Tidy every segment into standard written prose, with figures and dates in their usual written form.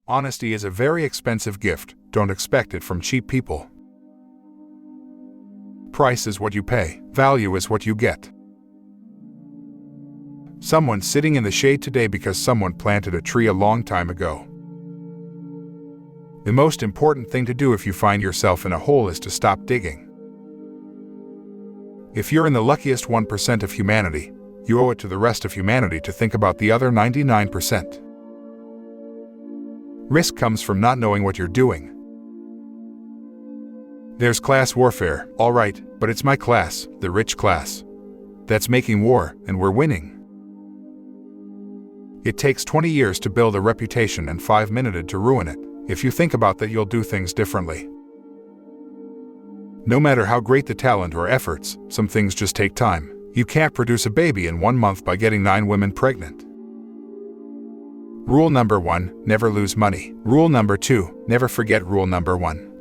Honesty is a very expensive gift. Don't expect it from cheap people. Price is what you pay. Value is what you get. Someone's sitting in the shade today because someone planted a tree a long time ago. The most important thing to do if you find yourself in a hole is to stop digging. If you're in the luckiest 1% of humanity, you owe it to the rest of humanity to think about the other 99%. Risk comes from not knowing what you're doing. There's class warfare, all right, but it's my class, the rich class, that's making war, and we're winning. It takes 20 years to build a reputation and 5 minutes to ruin it. If you think about that, you'll do things differently. No matter how great the talent or efforts, some things just take time. You can't produce a baby in 1 month by getting 9 women pregnant. Rule number 1, never lose money. Rule number 2, never forget rule number 1.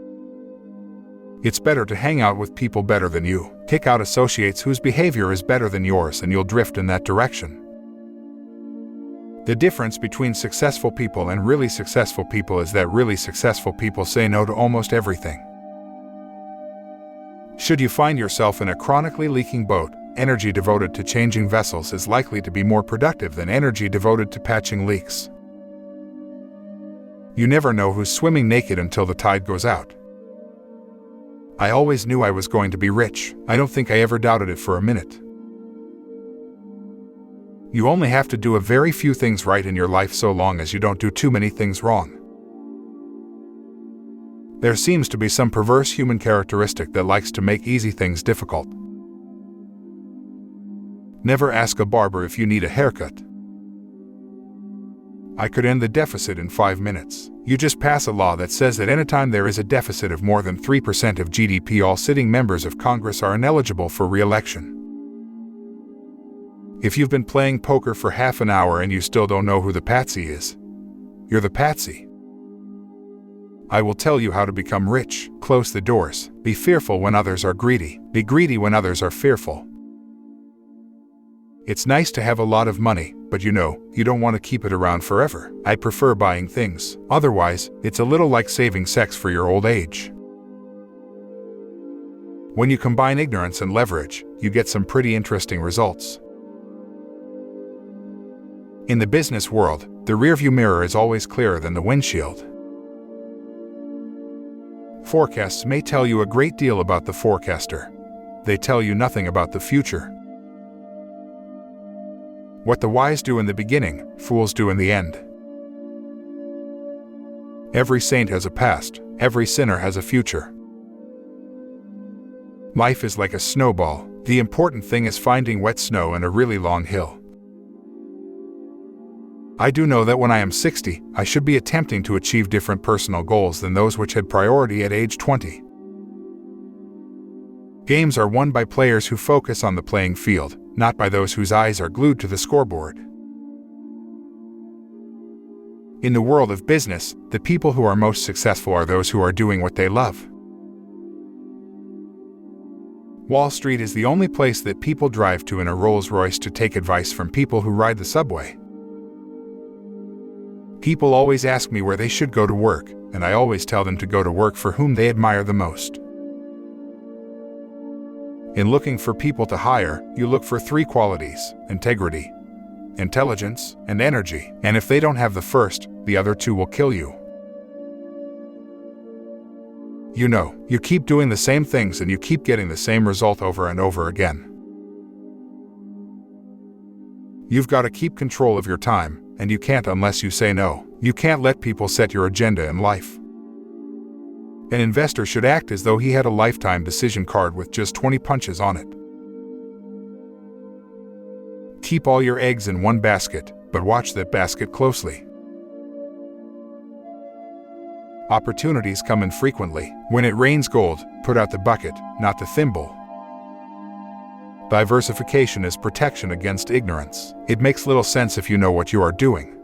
It's better to hang out with people better than you. Kick out associates whose behavior is better than yours and you'll drift in that direction. The difference between successful people and really successful people is that really successful people say no to almost everything. Should you find yourself in a chronically leaking boat, energy devoted to changing vessels is likely to be more productive than energy devoted to patching leaks. You never know who's swimming naked until the tide goes out. I always knew I was going to be rich. I don't think I ever doubted it for a minute. You only have to do a very few things right in your life so long as you don't do too many things wrong. There seems to be some perverse human characteristic that likes to make easy things difficult. Never ask a barber if you need a haircut. I could end the deficit in 5 minutes. You just pass a law that says that anytime there is a deficit of more than 3% of GDP, all sitting members of Congress are ineligible for re-election. If you've been playing poker for half an hour and you still don't know who the patsy is, you're the patsy. I will tell you how to become rich. Close the doors. Be fearful when others are greedy. Be greedy when others are fearful. It's nice to have a lot of money, but you don't want to keep it around forever. I prefer buying things. Otherwise, it's a little like saving sex for your old age. When you combine ignorance and leverage, you get some pretty interesting results. In the business world, the rearview mirror is always clearer than the windshield. Forecasts may tell you a great deal about the forecaster. They tell you nothing about the future. What the wise do in the beginning, fools do in the end. Every saint has a past, every sinner has a future. Life is like a snowball. The important thing is finding wet snow and a really long hill. I do know that when I am 60, I should be attempting to achieve different personal goals than those which had priority at age 20. Games are won by players who focus on the playing field, not by those whose eyes are glued to the scoreboard. In the world of business, the people who are most successful are those who are doing what they love. Wall Street is the only place that people drive to in a Rolls-Royce to take advice from people who ride the subway. People always ask me where they should go to work, and I always tell them to go to work for whom they admire the most. In looking for people to hire, you look for 3 qualities: integrity, intelligence, and energy. And if they don't have the first, the other 2 will kill you. You keep doing the same things and you keep getting the same result over and over again. You've got to keep control of your time, and you can't unless you say no. You can't let people set your agenda in life. An investor should act as though he had a lifetime decision card with just 20 punches on it. Keep all your eggs in one basket, but watch that basket closely. Opportunities come infrequently. When it rains gold, put out the bucket, not the thimble. Diversification is protection against ignorance. It makes little sense if you know what you are doing.